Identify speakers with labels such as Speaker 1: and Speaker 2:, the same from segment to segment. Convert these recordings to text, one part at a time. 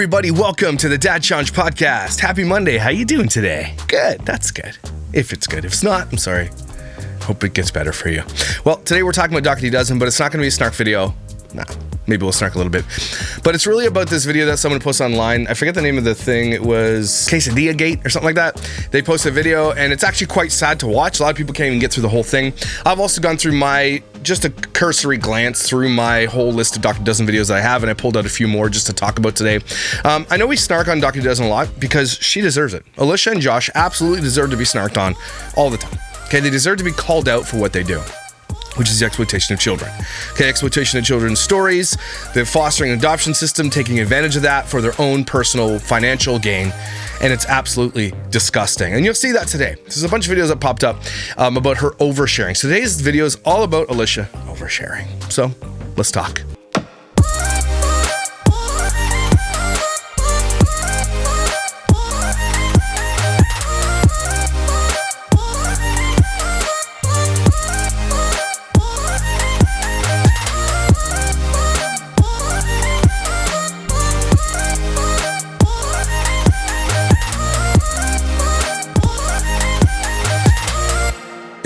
Speaker 1: everybody, welcome to the Dad Challenge podcast. Happy Monday. How you doing today? Good. That's good. If it's good. If it's not, I'm sorry. Hope it gets better for you. Well, today we're talking about Dougherty Dozen, but it's not going to be a snark video. Nah, maybe we'll snark a little bit. But it's really about this video that someone posted online. I forget the name of the thing. It was Quesadilla Gate or something like that. They posted a video, and it's actually quite sad to watch. A lot of people can't even get through the whole thing. I've also gone through just a cursory glance through my whole list of Dougherty Dozen videos that I have, and I pulled out a few more just to talk about today. I know we snark on Dougherty Dozen a lot because she deserves it. Alicia and Josh absolutely deserve to be snarked on all the time. Okay, they deserve to be called out for what they do, which is the exploitation of children. Okay, exploitation of children's stories, the fostering and adoption system, taking advantage of that for their own personal financial gain, and it's absolutely disgusting. And you'll see that today. There's a bunch of videos that popped up about her oversharing. So today's video is all about Alicia oversharing. So let's talk.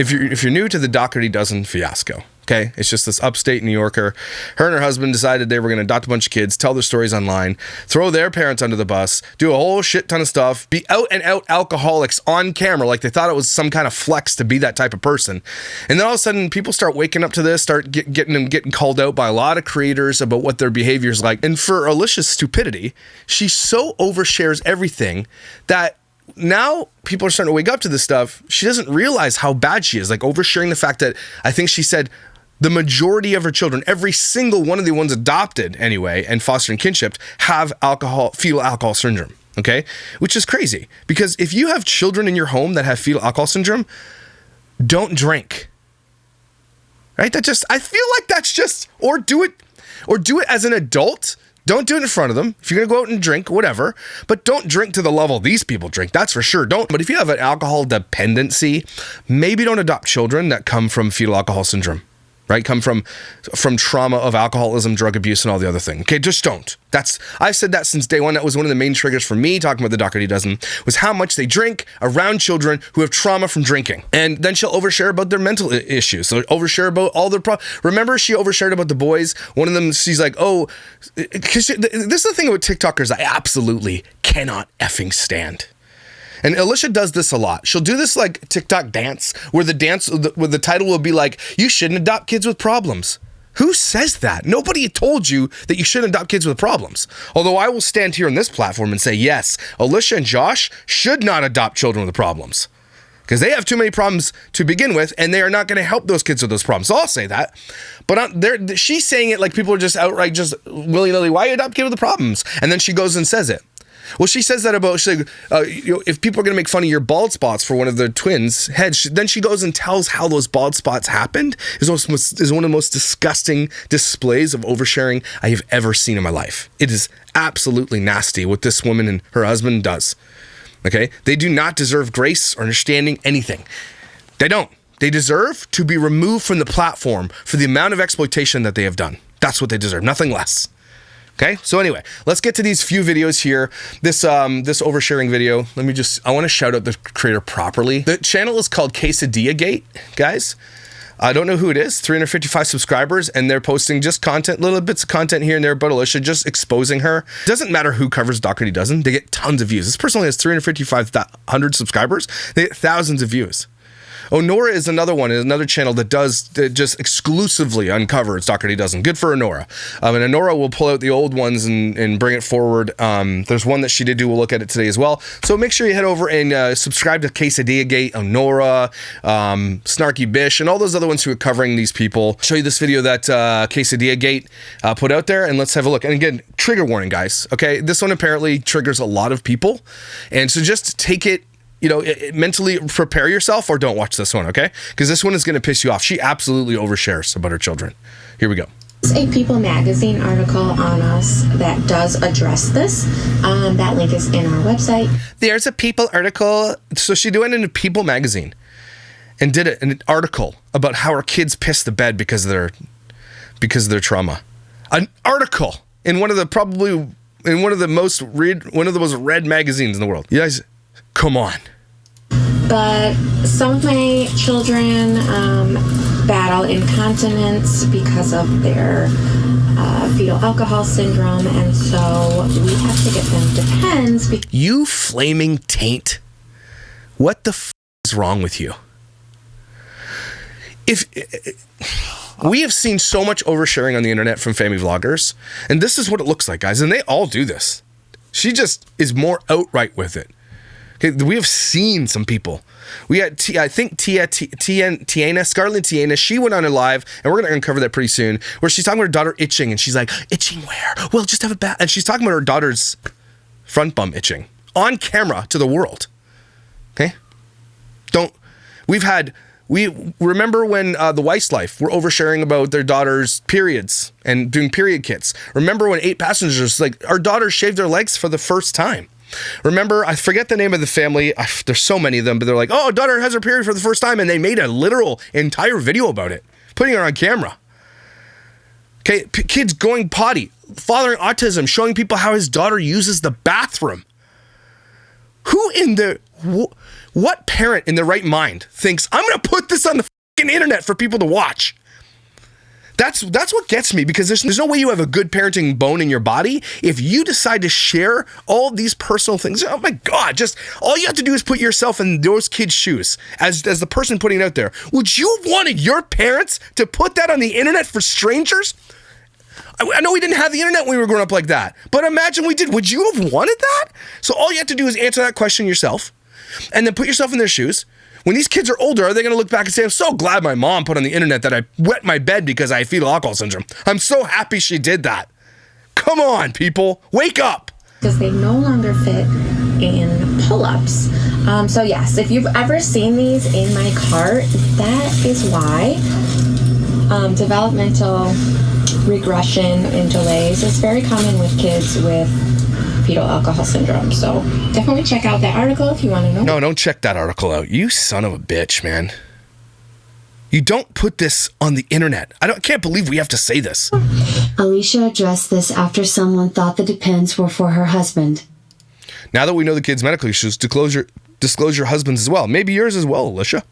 Speaker 1: If you're new to the Dougherty Dozen fiasco, okay, it's just this upstate New Yorker. Her and her husband decided they were going to adopt a bunch of kids, tell their stories online, throw their parents under the bus, do a whole shit ton of stuff, be out and out alcoholics on camera like they thought it was some kind of flex to be that type of person. And then all of a sudden people start waking up to this, start getting called out by a lot of creators about what their behavior is like. And for Alicia's stupidity, she so overshares everything that now people are starting to wake up to this stuff. She doesn't realize how bad she is, like oversharing the fact that I think she said the majority of her children, every single one of the ones adopted anyway and fostering kinship, have fetal alcohol syndrome. Okay, which is crazy because if you have children in your home that have fetal alcohol syndrome, don't drink. Right? I feel like that's just, or do it as an adult. Don't do it in front of them. If you're going to go out and drink, whatever, but don't drink to the level these people drink. That's for sure. Don't. But if you have an alcohol dependency, maybe don't adopt children that come from fetal alcohol syndrome, right? Come from trauma of alcoholism, drug abuse, and all the other things. Okay, just don't. I've said that since day one. That was one of the main triggers for me talking about the Dougherty Dozen, was how much they drink around children who have trauma from drinking. And then she'll overshare about their mental issues. So overshare about all their Remember, she overshared about the boys. One of them, she's like, oh, because this is the thing about TikTokers I absolutely cannot effing stand. And Alicia does this a lot. She'll do this like TikTok dance where the title will be like, you shouldn't adopt kids with problems. Who says that? Nobody told you that you shouldn't adopt kids with problems. Although I will stand here on this platform and say, yes, Alicia and Josh should not adopt children with problems because they have too many problems to begin with, and they are not going to help those kids with those problems. So I'll say that. But she's saying it like people are just outright just willy-nilly, why you adopt kids with the problems? And then she goes and says it. Well, she says that about, she's like, if people are going to make fun of your bald spots for one of the twins' heads, then she goes and tells how those bald spots happened. Is one of the most disgusting displays of oversharing I have ever seen in my life. It is absolutely nasty what this woman and her husband does. Okay? They do not deserve grace or understanding anything. They don't. They deserve to be removed from the platform for the amount of exploitation that they have done. That's what they deserve, nothing less. Okay, so anyway, let's get to these few videos here. This oversharing video, I want to shout out the creator properly. The channel is called Quesadilla Gate, guys. I don't know who it is, 355 subscribers, and they're posting just content, little bits of content here and there about Alicia, just exposing her. Doesn't matter who covers Dougherty Dozen, they get tons of views. This person only has 355 subscribers, they get thousands of views. Onora is another channel that just exclusively uncovers Dougherty Dozen. Good for Onora. And Onora will pull out the old ones and bring it forward. There's one that she did do. We'll look at it today as well. So make sure you head over and subscribe to Quesadilla Gate, Onora, Snarky Bish, and all those other ones who are covering these people. I'll show you this video that Quesadilla Gate put out there, and let's have a look. And again, trigger warning, guys. Okay, this one apparently triggers a lot of people, and so just take it. Mentally prepare yourself or don't watch this one, okay? Because this one is going to piss you off. She absolutely overshares about her children. Here we go.
Speaker 2: There's a People magazine article on us that does address this. That link is in our website.
Speaker 1: There's a People article. So she went into People magazine and did an article about how her kids pissed the bed because of their trauma. An article in one of the probably in one of the most read magazines in the world. You guys, come on.
Speaker 2: But some of my children battle incontinence because of their fetal alcohol syndrome, and so we have to get them Depends.
Speaker 1: You flaming taint. What the is wrong with you? We have seen so much oversharing on the internet from family vloggers, and this is what it looks like, guys, and they all do this. She just is more outright with it. Okay, we have seen some people. We had, I think, Tiana, Scarlett Tiana, she went on a live, and we're going to uncover that pretty soon, where she's talking about her daughter itching, and she's like, itching where? Well, just have a bath. And she's talking about her daughter's front bum itching on camera to the world. Okay? We remember when the Westlife were oversharing about their daughter's periods and doing period kits. Remember when 8 passengers, like, our daughter shaved their legs for the first time. Remember, I forget the name of the family. There's so many of them, but they're like, oh, daughter has her period for the first time. And they made a literal entire video about it, putting her on camera. Okay, kids going potty, fathering autism, showing people how his daughter uses the bathroom. What parent in their right mind thinks, I'm going to put this on the fucking internet for people to watch? That's what gets me, because there's no way you have a good parenting bone in your body if you decide to share all these personal things. Oh my God, just all you have to do is put yourself in those kids' shoes as the person putting it out there. Would you have wanted your parents to put that on the internet for strangers? I know we didn't have the internet when we were growing up like that, but imagine we did. Would you have wanted that? So all you have to do is answer that question yourself, and then put yourself in their shoes. When these kids are older, are they going to look back and say, I'm so glad my mom put on the internet that I wet my bed because I have fetal alcohol syndrome. I'm so happy she did that. Come on, people. Wake up.
Speaker 2: Because they no longer fit in pull-ups. So yes, if you've ever seen these in my cart, that is why. Developmental regression and delays is very common with kids with fetal alcohol syndrome. So definitely check out that article if you want to know.
Speaker 1: No, don't check that article out. You son of a bitch, man. You don't put this on the internet. I can't believe we have to say this.
Speaker 3: Alicia addressed this after someone thought the Depends were for her husband.
Speaker 1: Now that we know the kid's medical issues, disclose your husband's as well. Maybe yours as well, Alicia.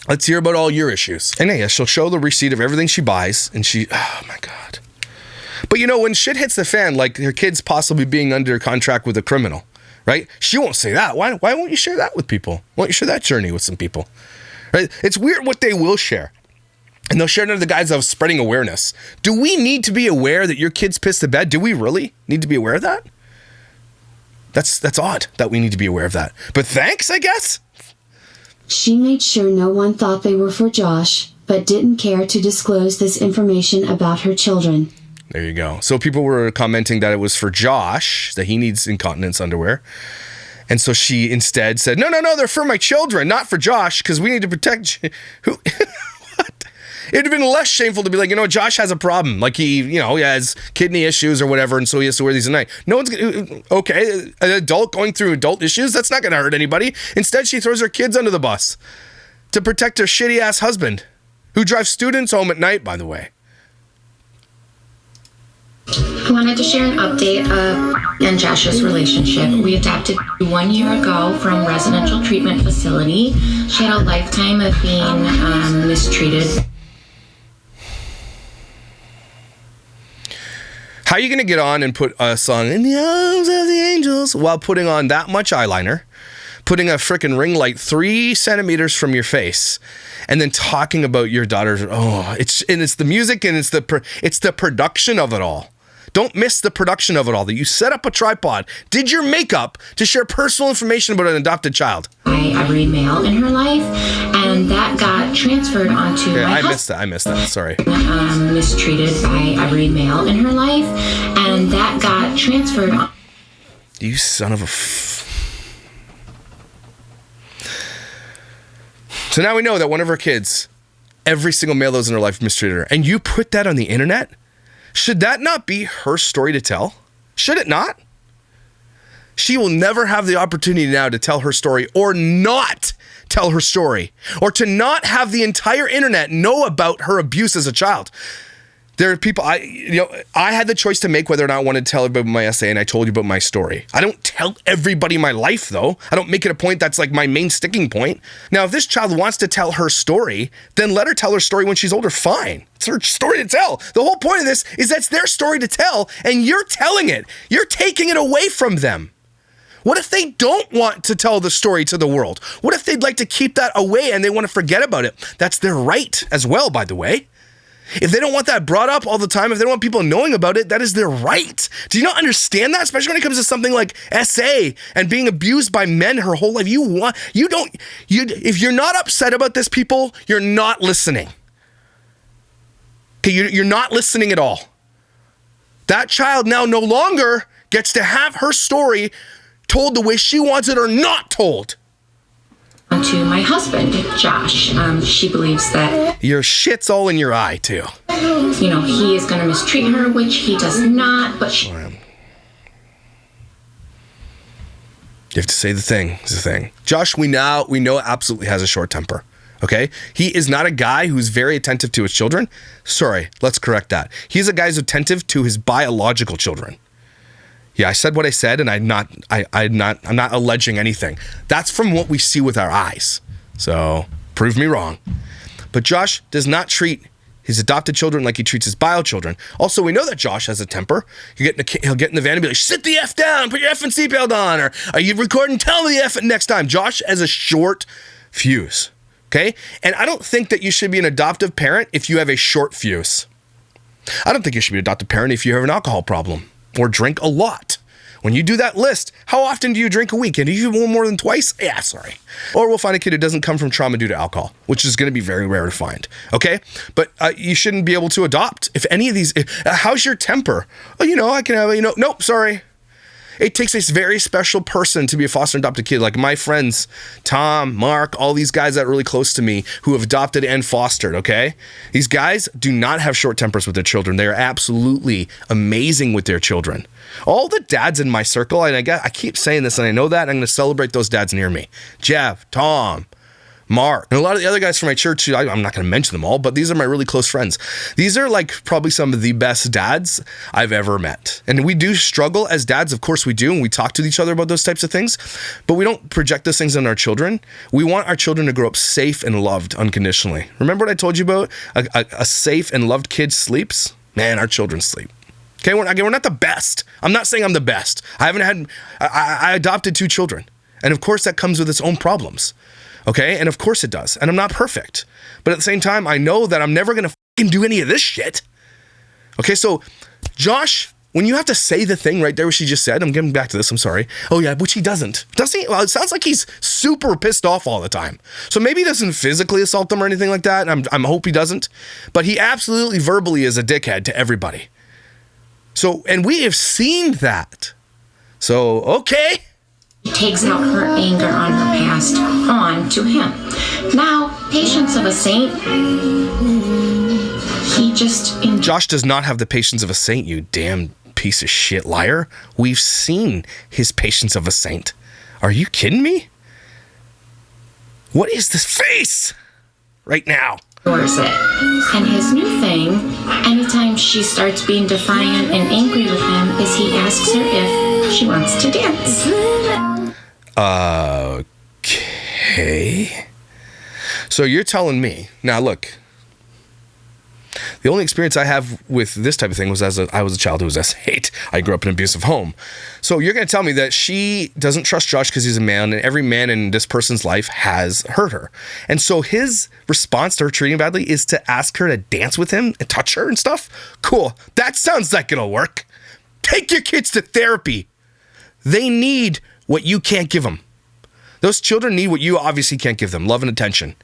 Speaker 1: Let's hear about all your issues. And yeah, she'll show the receipt of everything she buys, and oh my God. But you know, when shit hits the fan, like her kid's possibly being under contract with a criminal, right? She won't say that. Why won't you share that with people? Why won't you share that journey with some people? Right? It's weird what they will share. And they'll share it under the guise of spreading awareness. Do we need to be aware that your kid's pissed the bed? Do we really need to be aware of that? That's odd that we need to be aware of that. But thanks, I guess.
Speaker 3: She made sure no one thought they were for Josh, but didn't care to disclose this information about her children.
Speaker 1: There you go. So people were commenting that it was for Josh, that he needs incontinence underwear. And so she instead said, no, they're for my children, not for Josh, because we need to protect who. What? It'd have been less shameful to be like, Josh has a problem. Like he has kidney issues or whatever, and so he has to wear these at night. No one's okay. An adult going through adult issues, that's not going to hurt anybody. Instead, she throws her kids under the bus to protect her shitty ass husband, who drives students home at night, by the way.
Speaker 2: I wanted to share an update of and Josh's relationship. We adopted 1 year ago from residential treatment facility. She had a lifetime of being mistreated.
Speaker 1: How are you going to get on and put a song "In the Arms of the Angels" while putting on that much eyeliner, putting a freaking ring light 3 centimeters from your face, and then talking about your daughter's? It's the music and it's the production of it all. Don't miss the production of it all. That you set up a tripod, did your makeup to share personal information about an adopted child.
Speaker 2: By every male in her life, and that got transferred onto my husband.
Speaker 1: I missed that. Sorry.
Speaker 2: Mistreated by every male in her life, and that got transferred on.
Speaker 1: You son of a. So now we know that one of her kids, every single male that was in her life mistreated her, and you put that on the internet. Should that not be her story to tell? Should it not? She will never have the opportunity now to tell her story or not tell her story, or to not have the entire internet know about her abuse as a child. There are people, I had the choice to make whether or not I wanted to tell everybody my essay, and I told you about my story. I don't tell everybody my life, though. I don't make it a point that's like my main sticking point. Now, if this child wants to tell her story, then let her tell her story when she's older. Fine. It's her story to tell. The whole point of this is that's their story to tell, and you're telling it. You're taking it away from them. What if they don't want to tell the story to the world? What if they'd like to keep that away and they want to forget about it? That's their right as well, by the way. If they don't want that brought up all the time, if they don't want people knowing about it, that is their right. Do you not understand that? Especially when it comes to something like SA and being abused by men her whole life. If you're not upset about this, people, you're not listening. Okay, you're not listening at all. That child now no longer gets to have her story told the way she wants it or not told.
Speaker 2: To my husband, Josh. She believes that
Speaker 1: your shit's all in your eye, too.
Speaker 2: He is going to mistreat her, which he does not, but she...
Speaker 1: You have to say the thing. It's the thing. Josh, we know absolutely has a short temper. Okay? He is not a guy who's very attentive to his children. Sorry, let's correct that. He's a guy who's attentive to his biological children. Yeah, I said what I said, and I'm not alleging anything. That's from what we see with our eyes. So, prove me wrong. But Josh does not treat his adopted children like he treats his bio children. Also, we know that Josh has a temper. He'll get in the van and be like, sit the F down, put your effing seatbelt on, or are you recording? Tell me the F next time. Josh has a short fuse, okay? And I don't think that you should be an adoptive parent if you have a short fuse. I don't think you should be an adoptive parent if you have an alcohol problem. Or drink a lot. When you do that list, how often do you drink a week? And do you have more than twice? Yeah, sorry. Or we'll find a kid who doesn't come from trauma due to alcohol, which is going to be very rare to find. Okay? But you shouldn't be able to adopt. If any of these, how's your temper? Oh, I can have, nope, sorry. It takes a very special person to be a foster and adopted kid. Like my friends, Tom, Mark, all these guys that are really close to me who have adopted and fostered, okay? These guys do not have short tempers with their children. They are absolutely amazing with their children. All the dads in my circle, and I keep saying this and I know that, and I'm going to celebrate those dads near me. Jeff, Tom, Mark, and a lot of the other guys from my church, I'm not going to mention them all, but these are my really close friends. These are like probably some of the best dads I've ever met. And we do struggle as dads, of course we do, and we talk to each other about those types of things, but we don't project those things on our children. We want our children to grow up safe and loved unconditionally. Remember what I told you about? A safe and loved kid sleeps? Man, our children sleep. Okay, we're not the best. I'm not saying I'm the best. I adopted 2 children. And of course that comes with its own problems. Okay, and of course it does. And I'm not perfect. But at the same time, I know that I'm never going to fucking do any of this shit. Okay, so Josh, when you have to say the thing right there, what she just said, I'm getting back to this, I'm sorry. Oh yeah, which he doesn't. Does he? Well, it sounds like he's super pissed off all the time. So maybe he doesn't physically assault them or anything like that. I hope he doesn't. But he absolutely verbally is a dickhead to everybody. So, and we have seen that. So, okay.
Speaker 2: Takes out her anger on her past on to him. Now, patience of a saint,
Speaker 1: Josh does not have the patience of a saint, you damn piece of shit liar. We've seen his patience of a saint. Are you kidding me? What is this face right now?
Speaker 2: Ignores it. And his new thing, anytime she starts being defiant and angry with him, is he asks her if she wants to dance.
Speaker 1: Okay. So you're telling me, now look, the only experience I have with this type of thing was I was a child who was S8. I grew up in an abusive home. So you're going to tell me that she doesn't trust Josh because he's a man, and every man in this person's life has hurt her. And so his response to her treating badly is to ask her to dance with him and touch her and stuff? Cool. That sounds like it'll work. Take your kids to therapy. They need what you can't give them. Those children need what you obviously can't give them, love and attention.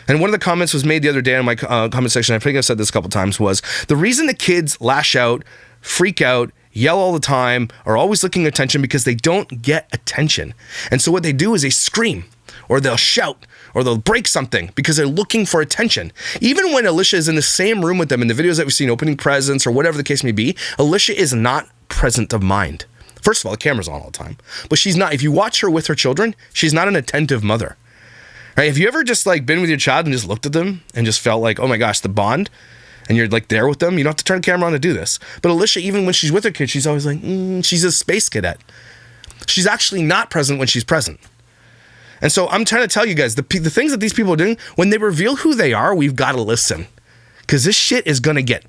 Speaker 1: And one of the comments was made the other day in my comment section, I think I've said this a couple times, was the reason the kids lash out, freak out, yell all the time, are always looking at attention because they don't get attention. And so what they do is they scream, or they'll shout, or they'll break something because they're looking for attention. Even when Alicia is in the same room with them in the videos that we've seen, opening presents or whatever the case may be, Alicia is not present of mind. First of all, the camera's on all the time. But she's not, if you watch her with her children, she's not an attentive mother. Right? Have you ever just like been with your child and just looked at them and just felt like, oh my gosh, the bond? and you're like there with them, you don't have to turn the camera on to do this. But Alicia, even when she's with her kids, she's always like, she's a space cadet. She's actually not present when she's present. And so I'm trying to tell you guys, the things that these people are doing, when they reveal who they are, we've got to listen. Because this shit is going to get...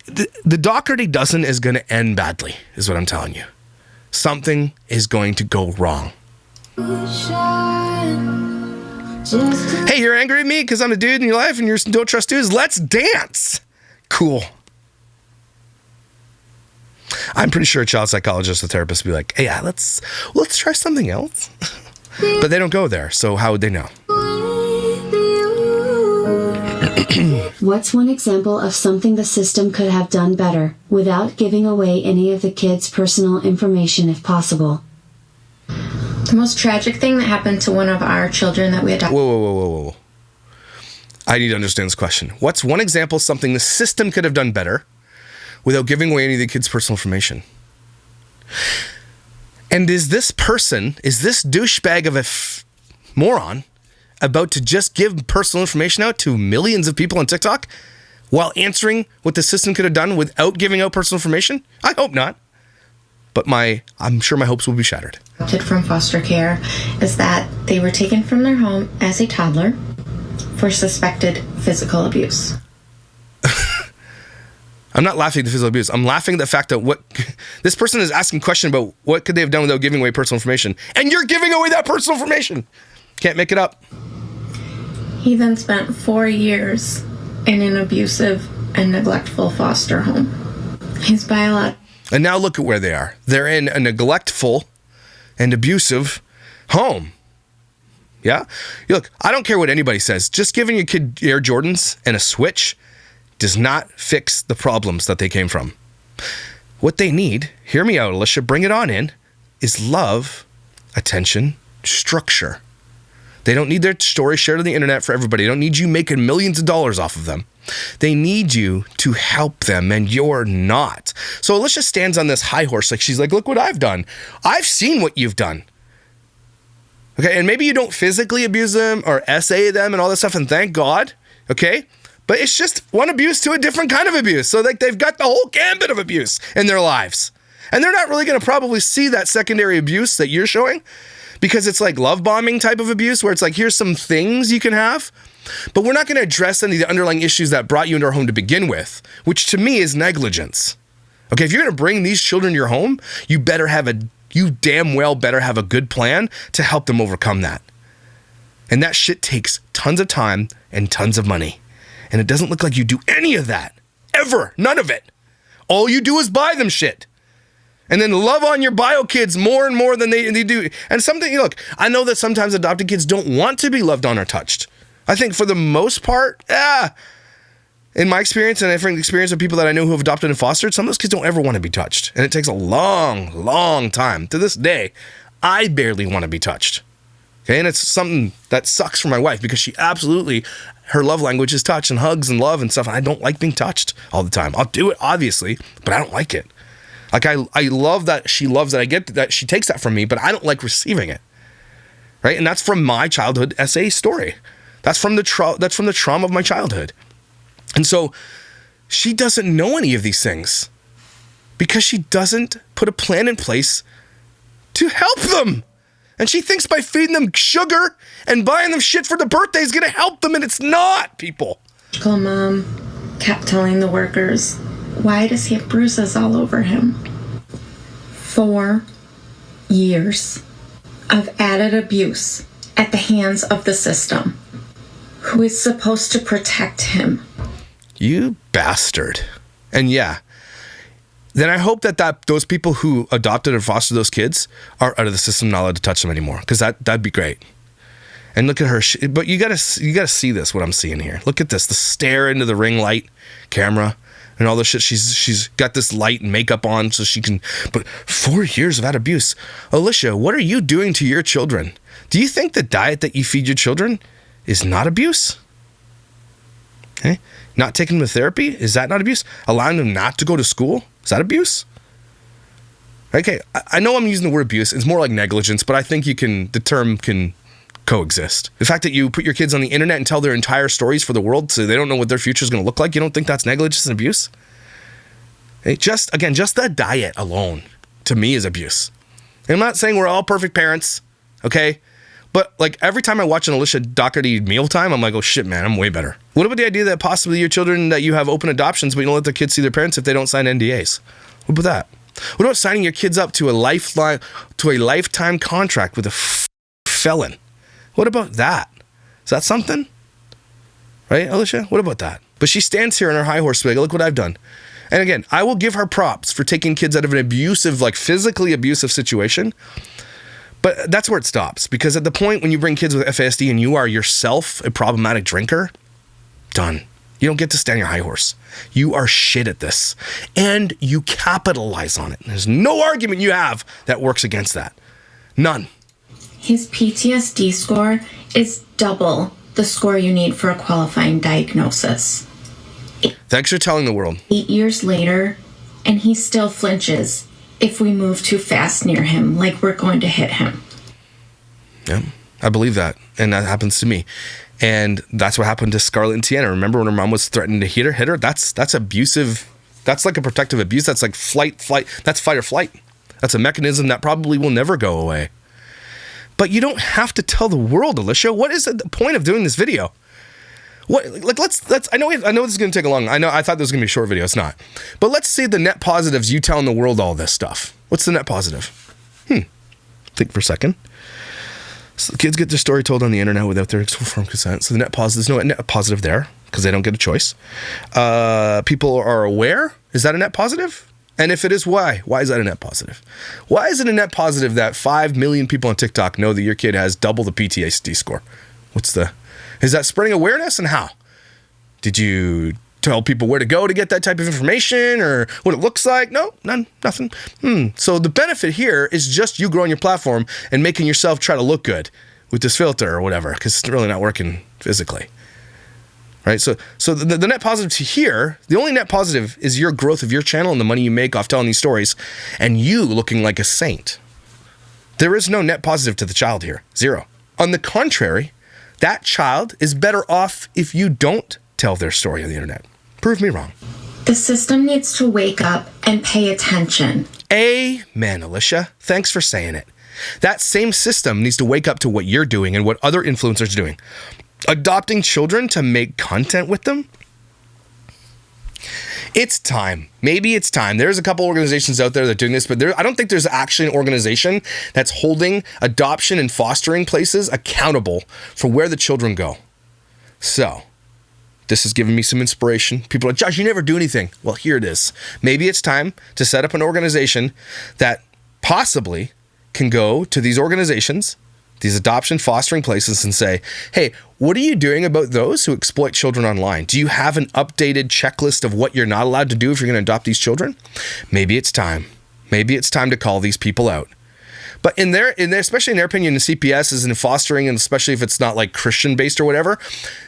Speaker 1: The Dougherty dozen is going to end badly, is what I'm telling you. Something is going to go wrong. Hey, you're angry at me because I'm a dude in your life and you don't trust dudes? Let's dance. Cool. I'm pretty sure a child psychologist or therapist would be like, hey, yeah, let's try something else. But they don't go there, so how would they know?
Speaker 3: What's one example of something the system could have done better, without giving away any of the kids' personal information if possible?
Speaker 2: The most tragic thing that happened to one of our children that we adopted.
Speaker 1: Whoa. I need to understand this question. What's one example of something the system could have done better without giving away any of the kids' personal information? And is this douchebag of a moron about to just give personal information out to millions of people on TikTok while answering what the system could have done without giving out personal information? I hope not. But I'm sure my hopes will be shattered.
Speaker 2: From foster care is that they were taken from their home as a toddler for suspected physical abuse.
Speaker 1: I'm not laughing at the physical abuse. I'm laughing at the fact that this person is asking a question about what could they have done without giving away personal information. And you're giving away that personal information. Can't make it up.
Speaker 2: He then spent 4 years in an abusive and neglectful foster home. His biological...
Speaker 1: And now look at where they are. They're in a neglectful and abusive home. Yeah? Look, I don't care what anybody says. Just giving your kid Air Jordans and a Switch does not fix the problems that they came from. What they need, hear me out, Alicia, bring it on in, is love, attention, structure. They don't need their story shared on the internet for everybody. They don't need you making millions of dollars off of them. They need you to help them, and you're not. So Alicia stands on this high horse, like she's like, look what I've done. I've seen what you've done. Okay, and maybe you don't physically abuse them or SA them and all this stuff, and thank God, okay? But it's just one abuse to a different kind of abuse. So like they've got the whole gambit of abuse in their lives. And they're not really going to probably see that secondary abuse that you're showing, because it's like love bombing type of abuse where it's like, here's some things you can have, but we're not going to address any of the underlying issues that brought you into our home to begin with, which to me is negligence. Okay, if you're going to bring these children to your home, you damn well better have a good plan to help them overcome that. And that shit takes tons of time and tons of money. And it doesn't look like you do any of that. Ever. None of it. All you do is buy them shit. And then love on your bio kids more and more than they do. And look, I know that sometimes adopted kids don't want to be loved on or touched. I think for the most part, in my experience and different experience of people that I know who have adopted and fostered, some of those kids don't ever want to be touched. And it takes a long, long time. To this day, I barely want to be touched. Okay, and it's something that sucks for my wife because her love language is touch and hugs and love and stuff. And I don't like being touched all the time. I'll do it, obviously, but I don't like it. Like, I love that she loves it. I get that she takes that from me, but I don't like receiving it. Right? And that's from my childhood SA story. That's from the trauma of my childhood. And so she doesn't know any of these things because she doesn't put a plan in place to help them. And she thinks by feeding them sugar and buying them shit for the birthday is going to help them, and it's not, people.
Speaker 2: Mom kept telling the workers, why does he have bruises all over him? 4 years of added abuse at the hands of the system, who is supposed to protect him.
Speaker 1: You bastard. And yeah, then I hope that those people who adopted or fostered those kids are out of the system, not allowed to touch them anymore, because that'd be great. And look at her. But you gotta see this, what I'm seeing here. Look at this, the stare into the ring light camera and all this shit. She's got this light and makeup on so she can, but 4 years of that abuse. Alicia, what are you doing to your children? Do you think the diet that you feed your children is not abuse? Okay. Not taking them to therapy, is that not abuse? Allowing them not to go to school, is that abuse? Okay, I know I'm using the word abuse. It's more like negligence, but I think the term can coexist. The fact that you put your kids on the internet and tell their entire stories for the world so they don't know what their future is going to look like, you don't think that's negligence and abuse? Hey, just the diet alone, to me, is abuse. And I'm not saying we're all perfect parents, okay? But like every time I watch an Alicia Dougherty mealtime, I'm like, oh shit, man, I'm way better. What about the idea that possibly your children, that you have open adoptions, but you don't let their kids see their parents if they don't sign NDAs? What about that? What about signing your kids up to a lifetime contract with a felon? What about that? Is that something? Right, Alicia? What about that? But she stands here on her high horse, like, look what I've done. And again, I will give her props for taking kids out of an abusive, like physically abusive situation. But that's where it stops. Because at the point when you bring kids with FASD and you are yourself a problematic drinker, done. You don't get to stand your high horse. You are shit at this. And you capitalize on it. There's no argument you have that works against that. None.
Speaker 2: His PTSD score is double the score you need for a qualifying diagnosis.
Speaker 1: Thanks for telling the world.
Speaker 2: 8 years later, and he still flinches if we move too fast near him, like we're going to hit him.
Speaker 1: Yeah, I believe that. And that happens to me. And that's what happened to Scarlett and Tiana. Remember when her mom was threatening to hit her? That's abusive. That's like a protective abuse. That's like flight. That's fight or flight. That's a mechanism that probably will never go away. But you don't have to tell the world, Alicia. What is the point of doing this video? What, like, let's. I know this is going to take a long. I thought this was going to be a short video. It's not. But let's see the net positives. You telling the world all this stuff. What's the net positive? Think for a second. So the kids get their story told on the internet without their informed consent. So the net positive, there's no net positive there because they don't get a choice. People are aware. Is that a net positive? And if it is, why? Why is that a net positive? Why is it a net positive that 5 million people on TikTok know that your kid has double the PTSD score? Is that spreading awareness, and how? Did you tell people where to go to get that type of information or what it looks like? No, nothing. So the benefit here is just you growing your platform and making yourself try to look good with this filter or whatever, because it's really not working physically. Right? So the net positive to here, the only net positive is your growth of your channel and the money you make off telling these stories and you looking like a saint. There is no net positive to the child here. Zero. On the contrary, that child is better off if you don't tell their story on the internet. Prove me wrong.
Speaker 2: The system needs to wake up and pay attention.
Speaker 1: Amen, Alicia. Thanks for saying it. That same system needs to wake up to what you're doing and what other influencers are doing. Adopting children to make content with them? It's time. Maybe it's time. There's a couple organizations out there that are doing this, but I don't think there's actually an organization that's holding adoption and fostering places accountable for where the children go. So, this has given me some inspiration. People are like, Josh, you never do anything. Well, here it is. Maybe it's time to set up an organization that possibly can go to these organizations, these adoption fostering places, and say, hey, what are you doing about those who exploit children online? Do you have an updated checklist of what you're not allowed to do if you're going to adopt these children? Maybe it's time. Maybe it's time to call these people out. But in their, especially in their opinion, the CPS is in fostering, and especially if it's not like Christian based or whatever,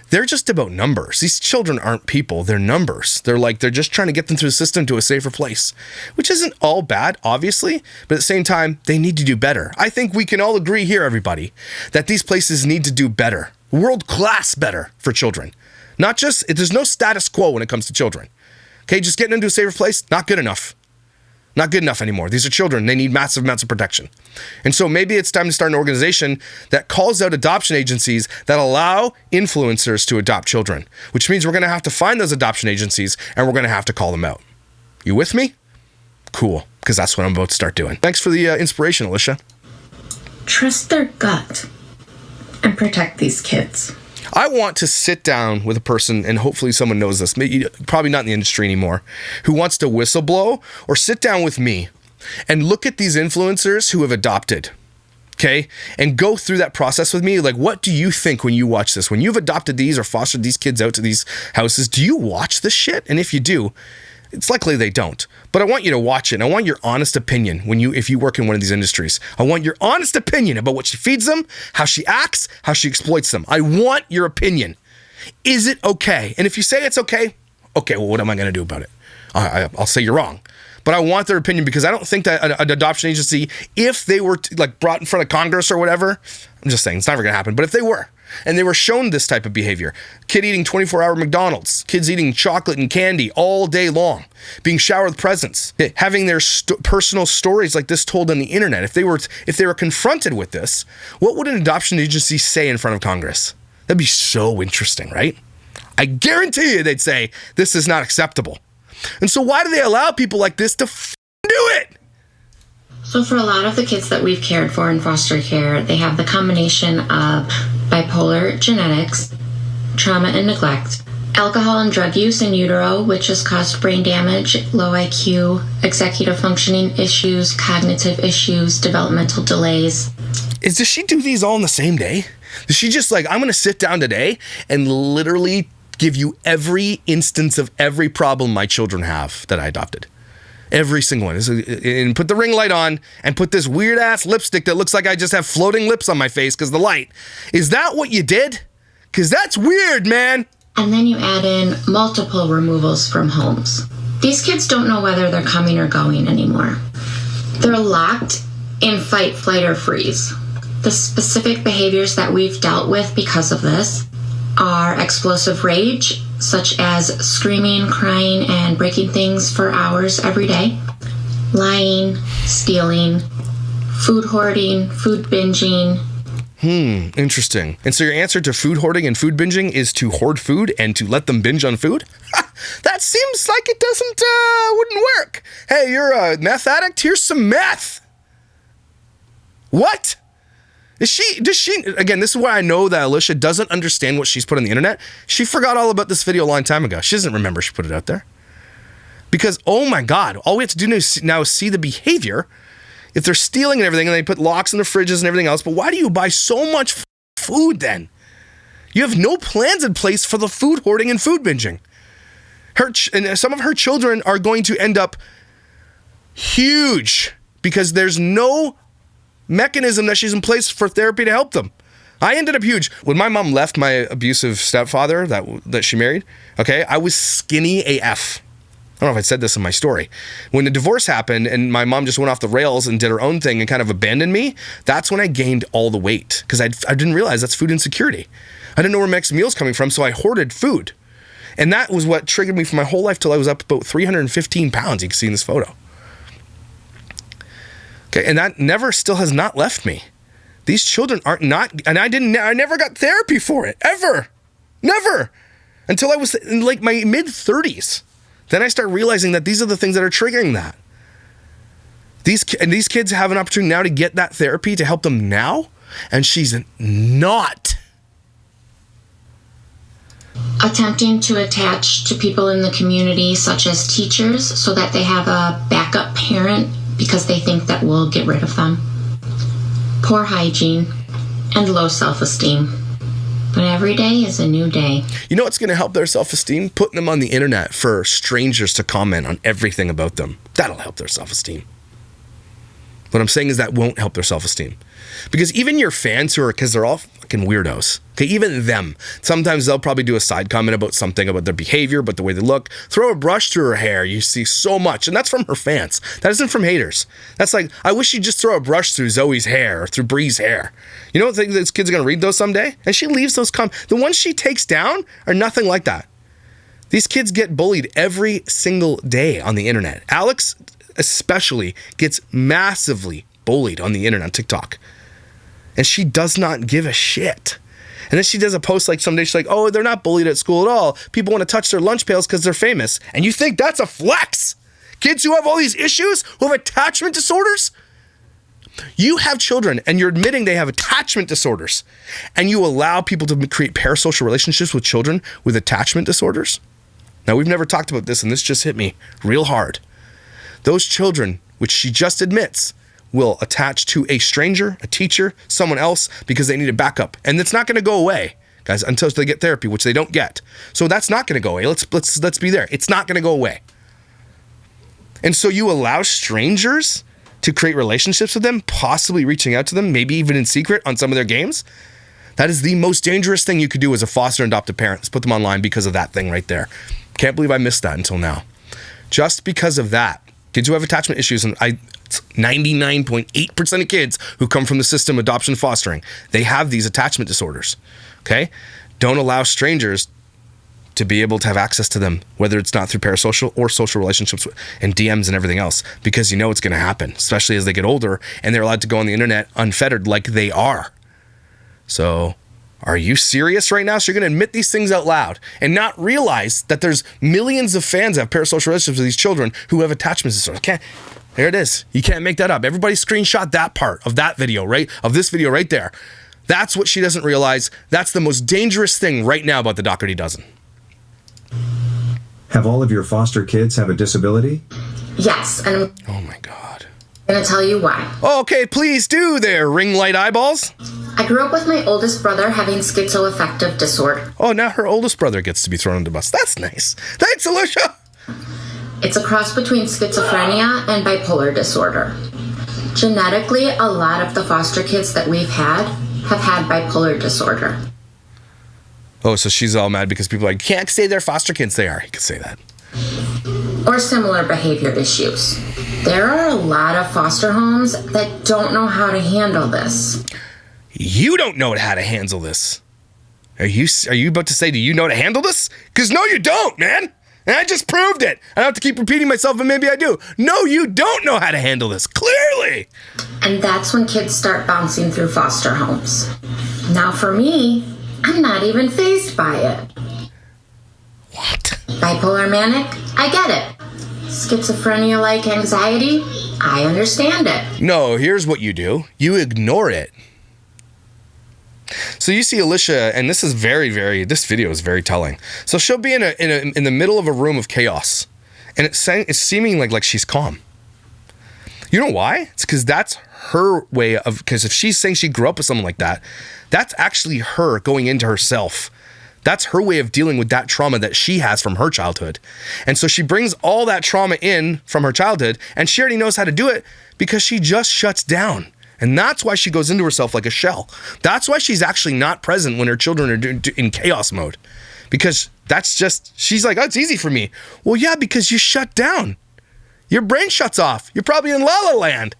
Speaker 1: they're just about numbers. These children aren't people, they're numbers. They're just trying to get them through the system to a safer place, which isn't all bad, obviously, but at the same time, they need to do better. I think we can all agree here, everybody, that these places need to do better, world class better for children. Not just, there's no status quo when it comes to children. Okay, just getting into a safer place, not good enough. Not good enough anymore. These are children. They need massive amounts of protection. And so maybe it's time to start an organization that calls out adoption agencies that allow influencers to adopt children, which means we're going to have to find those adoption agencies and we're going to have to call them out. You with me? Cool, because that's what I'm about to start doing. Thanks for the inspiration, Alicia.
Speaker 2: Trust their gut and protect these kids.
Speaker 1: I want to sit down with a person, and hopefully someone knows this, maybe, probably not in the industry anymore, who wants to whistleblow, or sit down with me and look at these influencers who have adopted, okay? And go through that process with me. Like, what do you think when you watch this? When you've adopted these or fostered these kids out to these houses, do you watch this shit? And if you do, it's likely they don't. But I want you to watch it, and I want your honest opinion if you work in one of these industries. I want your honest opinion about what she feeds them, how she acts, how she exploits them. I want your opinion. Is it okay? And if you say it's okay, well, what am I going to do about it? I'll say you're wrong. but I want their opinion because I don't think that an adoption agency, if they were like brought in front of Congress or whatever, I'm just saying it's never going to happen, but if they were, and they were shown this type of behavior, kid eating 24-hour McDonald's, kids eating chocolate and candy all day long, being showered with presents, having their personal stories like this told on the internet, if they were confronted with this, what would an adoption agency say in front of Congress? That'd be so interesting, right? I guarantee you they'd say, this is not acceptable. And so why do they allow people like this to do it?
Speaker 2: So for a lot of the kids that we've cared for in foster care, they have the combination of bipolar genetics, trauma and neglect, alcohol and drug use in utero, which has caused brain damage, low IQ, executive functioning issues, cognitive issues, developmental delays.
Speaker 1: Does she do these all in the same day? Does she just like, I'm going to sit down today and literally give you every instance of every problem my children have that I adopted? Every single one. And put the ring light on and put this weird ass lipstick that looks like I just have floating lips on my face because the light. Is that what you did? Because that's weird, man.
Speaker 2: And then you add in multiple removals from homes. These kids don't know whether they're coming or going anymore. They're locked in fight, flight, or freeze. The specific behaviors that we've dealt with because of this are explosive rage, such as screaming, crying, and breaking things for hours every day, lying, stealing, food hoarding, food binging.
Speaker 1: Interesting. And so your answer to food hoarding and food binging is to hoard food and to let them binge on food? That seems like it wouldn't work. Hey, you're a meth addict? Here's some meth. What? Does she, again, this is why I know that Alicia doesn't understand what she's put on the internet. She forgot all about this video a long time ago. She doesn't remember she put it out there. Because, oh my God, all we have to do now is see the behavior. If they're stealing and everything and they put locks in the fridges and everything else, but why do you buy so much food then? You have no plans in place for the food hoarding and food binging. And some of her children are going to end up huge because there's no mechanism that she's in place for therapy to help them. I ended up huge. When my mom left my abusive stepfather that she married, okay, I was skinny AF. I don't know if I said this in my story. When the divorce happened and my mom just went off the rails and did her own thing and kind of abandoned me, that's when I gained all the weight because I didn't realize that's food insecurity. I didn't know where my next meal's coming from, so I hoarded food. And that was what triggered me for my whole life till I was up about 315 pounds. You can see in this photo. Okay, and that still has not left me. These children and I never got therapy for it, ever. Never. Until I was in like my mid-30s. Then I start realizing that these are the things that are triggering that. These kids have an opportunity now to get that therapy to help them now, and she's not.
Speaker 2: Attempting to attach to people in the community, such as teachers, so that they have a backup parent because they think that we'll get rid of them. Poor hygiene and low self-esteem. But every day is a new day.
Speaker 1: You know what's going to help their self-esteem? Putting them on the internet for strangers to comment on everything about them. That'll help their self-esteem. What I'm saying is that won't help their self-esteem. Because even your fans because they're all fucking weirdos. Okay, even them. Sometimes they'll probably do a side comment about something, about their behavior, about the way they look. Throw a brush through her hair. You see so much. And that's from her fans. That isn't from haters. That's like, I wish she'd just throw a brush through Zoe's hair or through Bree's hair. You don't think this kid's going to read those someday? And she leaves those comments. The ones she takes down are nothing like that. These kids get bullied every single day on the internet. Alex especially gets massively bullied on the internet, on TikTok. And she does not give a shit. And then she does a post like someday, she's like, oh, they're not bullied at school at all. People want to touch their lunch pails because they're famous. And you think that's a flex? Kids who have all these issues, who have attachment disorders? You have children and you're admitting they have attachment disorders. And you allow people to create parasocial relationships with children with attachment disorders? Now, we've never talked about this, and this just hit me real hard. Those children, which she just admits, will attach to a stranger, a teacher, someone else because they need a backup. And it's not going to go away, guys, until they get therapy, which they don't get. So that's not going to go away. Let's be there. It's not going to go away. And so you allow strangers to create relationships with them, possibly reaching out to them, maybe even in secret on some of their games. That is the most dangerous thing you could do as a foster and adoptive parent, is put them online because of that thing right there. Can't believe I missed that until now. Just because of that. Kids who have attachment issues, and 99.8% of kids who come from the system, adoption, fostering, they have these attachment disorders. Okay? Don't allow strangers to be able to have access to them, whether it's not through parasocial or social relationships and DMs and everything else, because you know it's going to happen, especially as they get older and they're allowed to go on the internet unfettered like they are. So are you serious right now? So you're going to admit these things out loud and not realize that there's millions of fans that have parasocial relationships with these children who have attachment disorders. There it is. You can't make that up. Everybody screenshot that part of that video, right? Of this video right there. That's what she doesn't realize. That's the most dangerous thing right now about the Dougherty dozen.
Speaker 4: Have all of your foster kids have a disability?
Speaker 2: Yes, and
Speaker 1: Oh my God.
Speaker 2: I'm going to tell you why.
Speaker 1: Okay, please do there, ring light eyeballs.
Speaker 2: I grew up with my oldest brother having schizoaffective disorder.
Speaker 1: Oh, now her oldest brother gets to be thrown under the bus. That's nice. Thanks, Alicia.
Speaker 2: It's a cross between schizophrenia and bipolar disorder. Genetically, a lot of the foster kids that we've had have had bipolar disorder.
Speaker 1: Oh, so she's all mad because people are like, can't say they're foster kids. They are. You can say that.
Speaker 2: Or similar behavior issues. There are a lot of foster homes that don't know how to handle this.
Speaker 1: You don't know how to handle this. Are you about to say, do you know how to handle this? Because no, you don't, man. And I just proved it. I don't have to keep repeating myself, but maybe I do. No, you don't know how to handle this. Clearly.
Speaker 2: And that's when kids start bouncing through foster homes. Now for me, I'm not even fazed by it.
Speaker 1: What?
Speaker 2: Bipolar manic, I get it. Schizophrenia-like anxiety, I understand it.
Speaker 1: No, here's what you do. You ignore it. So you see Alicia, and this is this video is very telling. So she'll be in the middle of a room of chaos, and it's seeming like she's calm. You know why? It's because that's her way of, because if she's saying she grew up with someone like that, that's actually her going into herself. That's her way of dealing with that trauma that she has from her childhood. And so she brings all that trauma in from her childhood, and she already knows how to do it because she just shuts down. And that's why she goes into herself like a shell. That's why she's actually not present when her children are in chaos mode. Because she's like, oh, it's easy for me. Well, yeah, because you shut down. Your brain shuts off. You're probably in La La Land.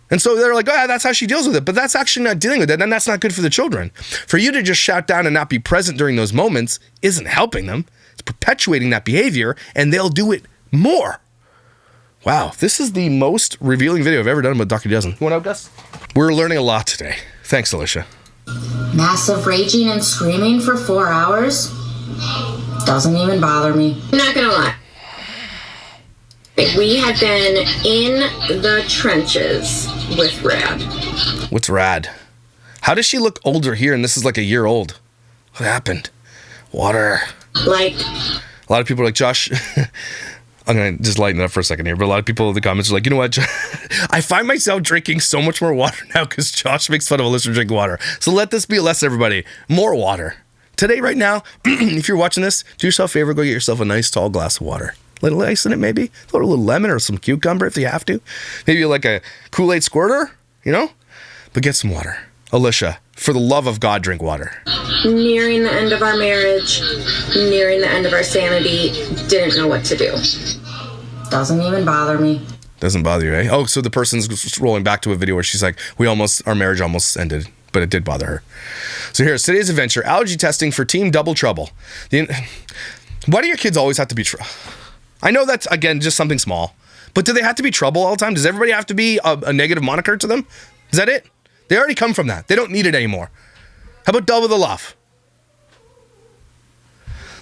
Speaker 1: And so they're like, oh, yeah, that's how she deals with it. But that's actually not dealing with it, and that's not good for the children. For you to just shout down and not be present during those moments isn't helping them. It's perpetuating that behavior, and they'll do it more. Wow, this is the most revealing video I've ever done with Dougherty Dozen. You want to Gus? We're learning a lot today. Thanks, Alicia.
Speaker 2: Massive raging and screaming for 4 hours doesn't even bother me. I'm not gonna lie. We have been in the trenches with Rad.
Speaker 1: What's Rad? How does she look older here and this is like a year old? What happened? Water.
Speaker 2: Like,
Speaker 1: a lot of people are like, Josh, I'm going to just lighten it up for a second here, but a lot of people in the comments are like, you know what? I find myself drinking so much more water now because Josh makes fun of a listener drinking water. So let this be a lesson, everybody. More water. Today, right now, if you're watching this, do yourself a favor, go get yourself a nice tall glass of water. Little ice in it, maybe. Throw a little lemon or some cucumber if you have to. Maybe like a Kool-Aid squirter, you know? But get some water. Alicia, for the love of God, drink water.
Speaker 2: Nearing the end of our marriage, nearing the end of our sanity, didn't know what to do. Doesn't even bother me.
Speaker 1: Doesn't bother you, eh? Oh, so the person's rolling back to a video where she's like, our marriage almost ended, but it did bother her. So here's today's adventure, allergy testing for Team Double Trouble. Why do your kids always have to be I know that's, again, just something small, but do they have to be trouble all the time? Does everybody have to be a negative moniker to them? Is that it? They already come from that. They don't need it anymore. How about double the love?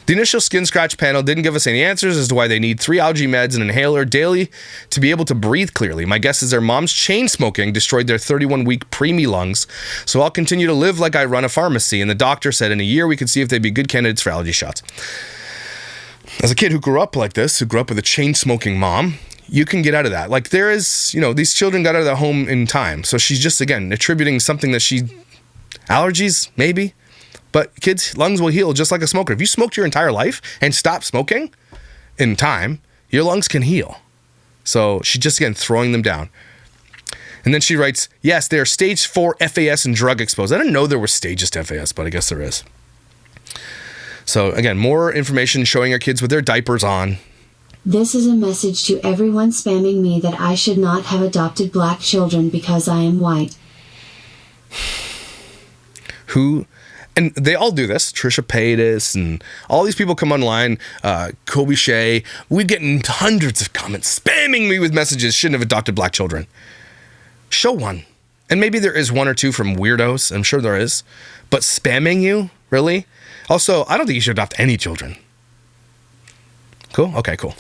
Speaker 1: The initial skin scratch panel didn't give us any answers as to why they need 3 allergy meds and an inhaler daily to be able to breathe clearly. My guess is their mom's chain smoking destroyed their 31-week preemie lungs, so I'll continue to live like I run a pharmacy, and the doctor said in a year we could see if they'd be good candidates for allergy shots. As a kid who grew up like this, who grew up with a chain-smoking mom, you can get out of that. Like there is, these children got out of the home in time. So she's just, again, attributing something that allergies, maybe. But kids' lungs will heal just like a smoker. If you smoked your entire life and stopped smoking in time, your lungs can heal. So she's just, again, throwing them down. And then she writes, yes, they are stage 4 FAS and drug exposed. I didn't know there were stages to FAS, but I guess there is. So again, more information showing our kids with their diapers on.
Speaker 3: This is a message to everyone spamming me that I should not have adopted black children because I am white.
Speaker 1: Who, and they all do this. Trisha Paytas and all these people come online. Kobe Shea. We're getting hundreds of comments spamming me with messages. Shouldn't have adopted black children. Show one. And maybe there is one or two from weirdos. I'm sure there is. But spamming you? Really? Also, I don't think you should adopt any children. Cool? Okay, cool.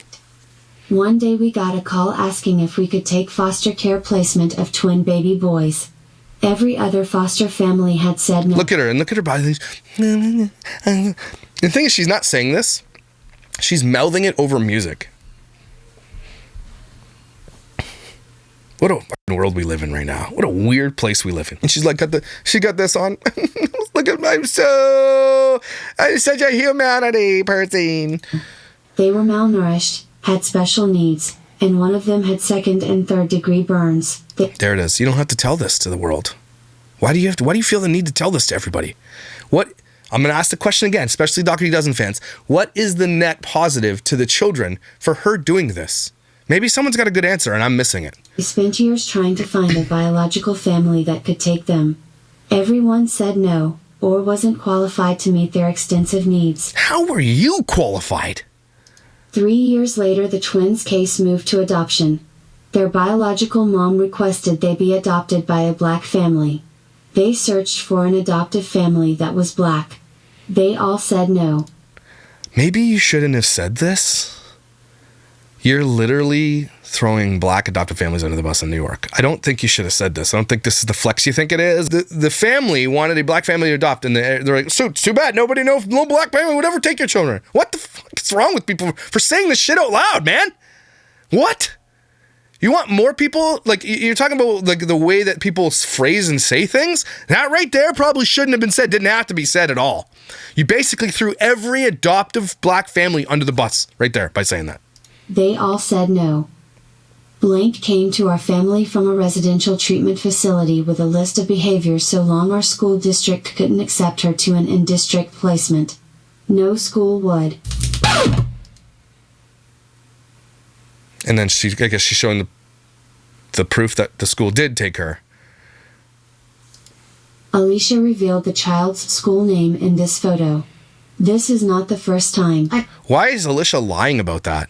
Speaker 3: One day we got a call asking if we could take foster care placement of twin baby boys. Every other foster family had said no.
Speaker 1: Look at her, and look at her body. The thing is, she's not saying this. She's mouthing it over music. What a fucking world we live in right now. What a weird place we live in. And she's like, she got this on. Look at, I'm such a humanity person.
Speaker 3: They were malnourished, had special needs, and one of them had second and third degree burns.
Speaker 1: There it is. You don't have to tell this to the world. Why do you feel the need to tell this to everybody? I'm going to ask the question again, especially Dougherty Dozen fans. What is the net positive to the children for her doing this? Maybe someone's got a good answer and I'm missing it.
Speaker 3: They spent years trying to find a biological family that could take them. Everyone said no, or wasn't qualified to meet their extensive needs.
Speaker 1: How were you qualified?
Speaker 3: 3 years later, the twins' case moved to adoption. Their biological mom requested they be adopted by a black family. They searched for an adoptive family that was black. They all said no.
Speaker 1: Maybe you shouldn't have said this. You're literally throwing black adoptive families under the bus in New York. I don't think you should have said this. I don't think this is the flex you think it is. The family wanted a black family to adopt, and they're like, so it's too bad. No black family would ever take your children. What the fuck is wrong with people for saying this shit out loud, man? What? You want more people? Like, you're talking about like the way that people phrase and say things? That right there probably shouldn't have been said. Didn't have to be said at all. You basically threw every adoptive black family under the bus right there by saying that.
Speaker 3: They all said no. Blank came to our family from a residential treatment facility with a list of behaviors so long our school district couldn't accept her to an in-district placement. No school would.
Speaker 1: And then I guess she's showing the proof that the school did take her.
Speaker 3: Alicia revealed the child's school name in this photo. This is not the first time.
Speaker 1: Why is Alicia lying about that?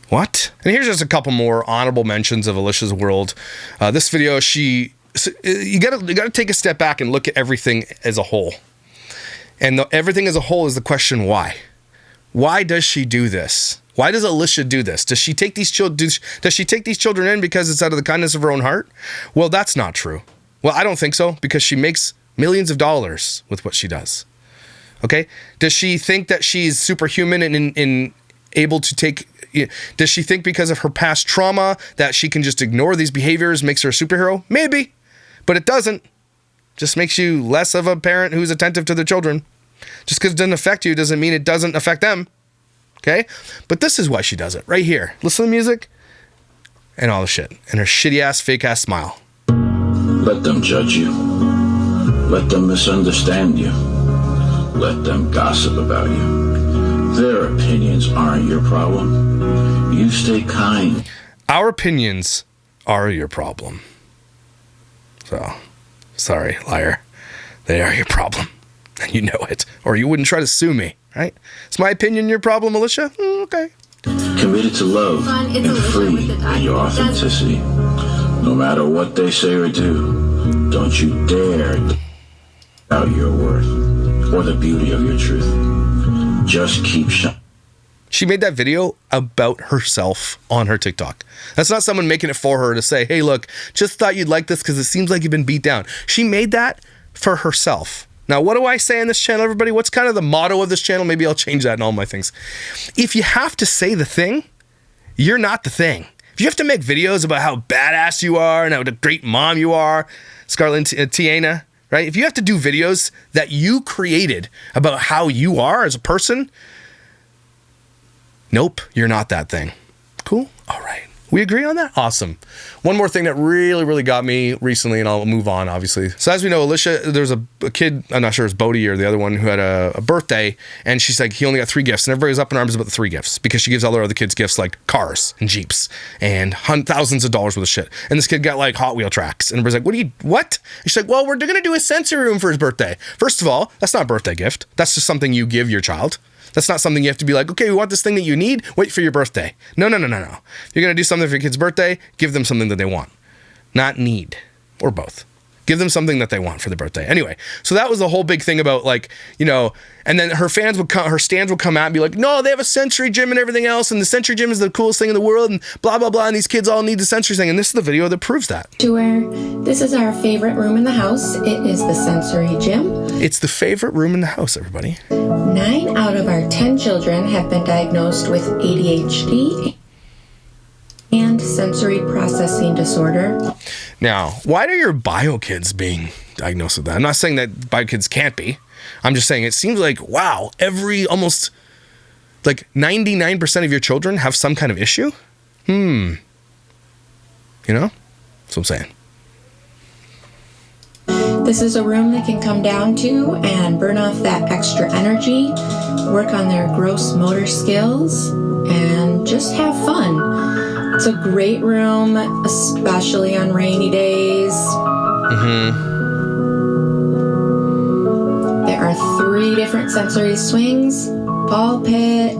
Speaker 1: What? And here's just a couple more honorable mentions of Alicia's world. This video, you gotta take a step back and look at everything as a whole. And everything as a whole is the question why. Why does she do this? Why does Alicia do this? Does she take these children in because it's out of the kindness of her own heart? Well, that's not true. Well, I don't think so, because she makes millions of dollars with what she does. Okay? Does she think that she's superhuman and able to take... Does she think because of her past trauma that she can just ignore these behaviors makes her a superhero? Maybe. But it doesn't. Just makes you less of a parent who's attentive to their children. Just because it doesn't affect you doesn't mean it doesn't affect them. Okay? But this is why she does it. Right here. Listen to the music and all the shit. And her shitty ass, fake ass smile.
Speaker 5: Let them judge you. Let them misunderstand you. Let them gossip about you. Their opinions aren't your problem. You stay kind.
Speaker 1: Our opinions are your problem. So, sorry, liar. They are your problem. And you know it. Or you wouldn't try to sue me, right? Is my opinion your problem, Alicia? Okay.
Speaker 5: Committed to love and free in your authenticity. No matter what they say or do, don't you dare doubt your worth or the beauty of your truth. Just keep shining.
Speaker 1: She made that video about herself on her TikTok. That's not someone making it for her to say, hey, look, just thought you'd like this because it seems like you've been beat down. She made that for herself. Now, what do I say on this channel, everybody? What's kind of the motto of this channel? Maybe I'll change that in all my things. If you have to say the thing, you're not the thing. If you have to make videos about how badass you are and how a great mom you are, Scarlett and Tiana, right? If you have to do videos that you created about how you are as a person, nope, you're not that thing. Cool? All right. We agree on that? Awesome. One more thing that really, really got me recently, and I'll move on, obviously. So as we know, Alicia, there's a kid, I'm not sure it's Bodie or the other one, who had a birthday, and she's like, he only got 3 gifts, and everybody was up in arms about the 3 gifts, because she gives all her other kids gifts like cars and Jeeps and thousands of dollars worth of shit. And this kid got like Hot Wheel tracks, and everybody's like, what? And she's like, well, we're going to do a sensory room for his birthday. First of all, that's not a birthday gift. That's just something you give your child. That's not something you have to be like, okay, we want this thing that you need. Wait for your birthday. No. If you're going to do something for your kid's birthday, give them something that they want, not need, or both. Give them something that they want for the birthday. Anyway, so that was the whole big thing about, like, you know, and then her stands would come out and be like, no, they have a sensory gym and everything else, and the sensory gym is the coolest thing in the world, and blah, blah, blah, and these kids all need the sensory thing. And this is the video that proves that.
Speaker 2: This is our favorite room in the house. It is the sensory gym.
Speaker 1: It's the favorite room in the house, everybody.
Speaker 2: 9 out of our 10 children have been diagnosed with ADHD and sensory processing disorder.
Speaker 1: Now, why are your bio kids being diagnosed with that? I'm not saying that bio kids can't be. I'm just saying it seems like, wow, almost like 99% of your children have some kind of issue. You know? That's what I'm saying.
Speaker 2: This is a room they can come down to and burn off that extra energy, work on their gross motor skills, and just have fun. It's a great room, especially on rainy days. There are 3 different sensory swings, ball pit.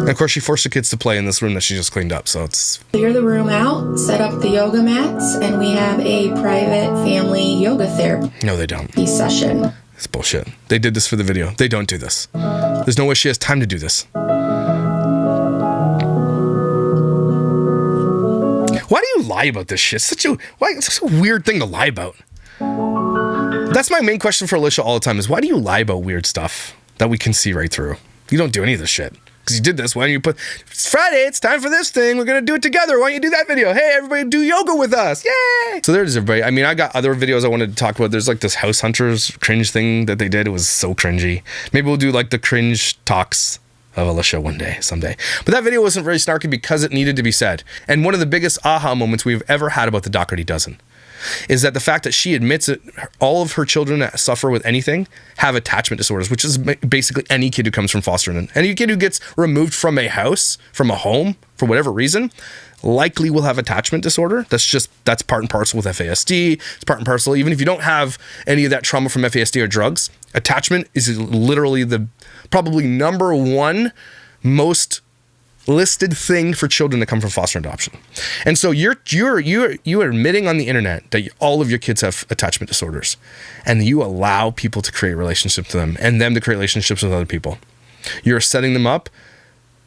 Speaker 1: And of course, she forced the kids to play in this room that she just cleaned up, so it's...
Speaker 2: Clear the room out, set up the yoga mats, and we have a private family yoga therapy
Speaker 1: No, they don't.
Speaker 2: session.
Speaker 1: It's bullshit. They did this for the video. They don't do this. There's no way she has time to do this. Why do you lie about this shit? It's such a weird thing to lie about. That's my main question for Alicia all the time is, why do you lie about weird stuff that we can see right through? You don't do any of this shit. Because you did this. Why don't you it's Friday, it's time for this thing. We're going to do it together. Why don't you do that video? Hey, everybody do yoga with us. Yay! So there it is, everybody. I mean, I got other videos I wanted to talk about. There's like this House Hunters cringe thing that they did. It was so cringy. Maybe we'll do like the cringe talks of Alicia someday. But that video wasn't very snarky because it needed to be said. And one of the biggest aha moments we've ever had about the Dougherty dozen is that the fact that she admits that all of her children that suffer with anything have attachment disorders, which is basically any kid who comes from fostering. Any kid who gets removed from a house, from a home, for whatever reason, likely will have attachment disorder. That's part and parcel with FASD. It's part and parcel, even if you don't have any of that trauma from FASD or drugs, attachment is literally the probably number 1 most listed thing for children that come from foster adoption. And so you're admitting on the internet that all of your kids have attachment disorders, and you allow people to create relationships with them and them to create relationships with other people. You're setting them up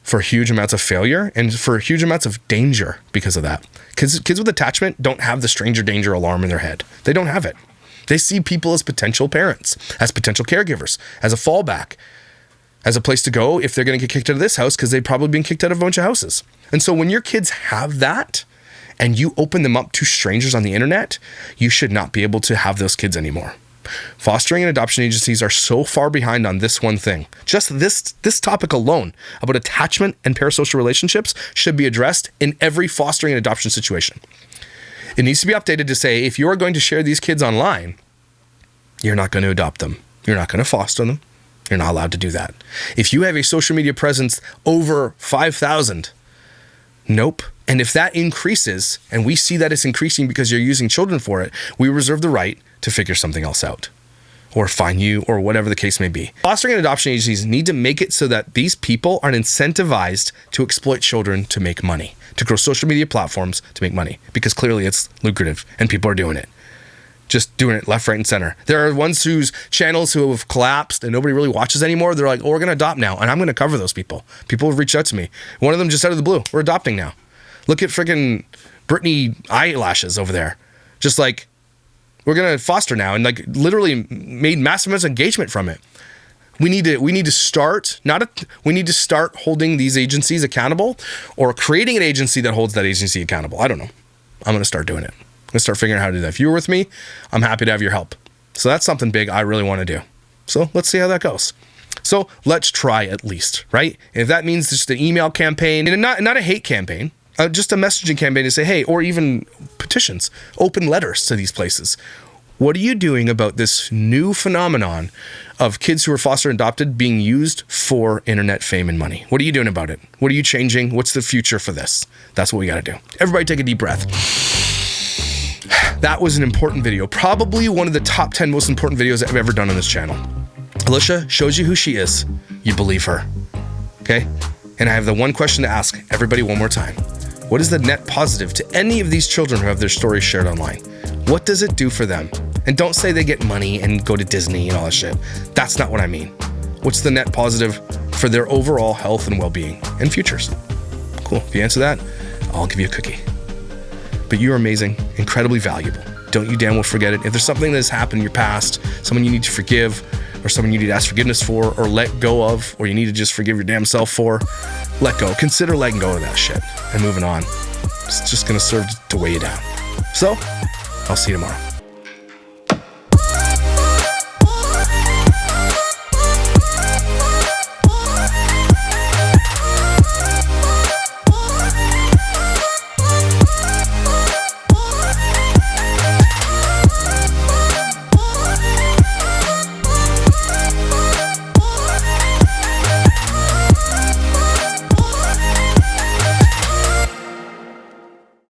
Speaker 1: for huge amounts of failure and for huge amounts of danger because of that. Kids with attachment don't have the stranger danger alarm in their head. They don't have it. They see people as potential parents, as potential caregivers, as a fallback, as a place to go if they're going to get kicked out of this house because they've probably been kicked out of a bunch of houses. And so when your kids have that and you open them up to strangers on the internet, you should not be able to have those kids anymore. Fostering and adoption agencies are so far behind on this one thing. Just this topic alone about attachment and parasocial relationships should be addressed in every fostering and adoption situation. It needs to be updated to say, if you're going to share these kids online, you're not going to adopt them. You're not going to foster them. You're not allowed to do that. If you have a social media presence over 5,000, nope. And if that increases, and we see that it's increasing because you're using children for it, we reserve the right to figure something else out, or fine you, or whatever the case may be. Fostering and adoption agencies need to make it so that these people are incentivized to exploit children to make money, to grow social media platforms to make money, because clearly it's lucrative and people are doing it. Just doing it left, right, and center. There are ones whose channels who have collapsed and nobody really watches anymore. They're like, oh, we're going to adopt now. And I'm going to cover those people. People have reached out to me. One of them just out of the blue. We're adopting now. Look at freaking Britney eyelashes over there. Just like, we're going to foster now. And like literally made massive amounts of engagement from it. We need to start holding these agencies accountable, or creating an agency that holds that agency accountable. I don't know. I'm going to start doing it. I'm going to start figuring out how to do that. If you're with me, I'm happy to have your help. So that's something big I really want to do. So let's see how that goes. So So let's try at least, right? And if that means just an email campaign, and not a hate campaign, just a messaging campaign to say, hey, or even petitions, open letters to these places. What are you doing about this new phenomenon of kids who are foster adopted being used for internet fame and money? What are you doing about it? What are you changing? What's the future for this? That's what we got to do. Everybody take a deep breath. That was an important video. Probably one of the top 10 most important videos I've ever done on this channel. Alicia shows you who she is. You believe her. Okay? And I have the one question to ask everybody one more time. What is the net positive to any of these children who have their stories shared online? What does it do for them? And don't say they get money and go to Disney and all that shit. That's not what I mean. What's the net positive for their overall health and well-being and futures? Cool. If you answer that, I'll give you a cookie. But you're amazing, incredibly valuable. Don't you damn well forget it. If there's something that has happened in your past, someone you need to forgive, or someone you need to ask forgiveness for, or let go of, or you need to just forgive your damn self for, let go. Consider letting go of that shit and moving on. It's just gonna serve to weigh you down. So, I'll see you tomorrow.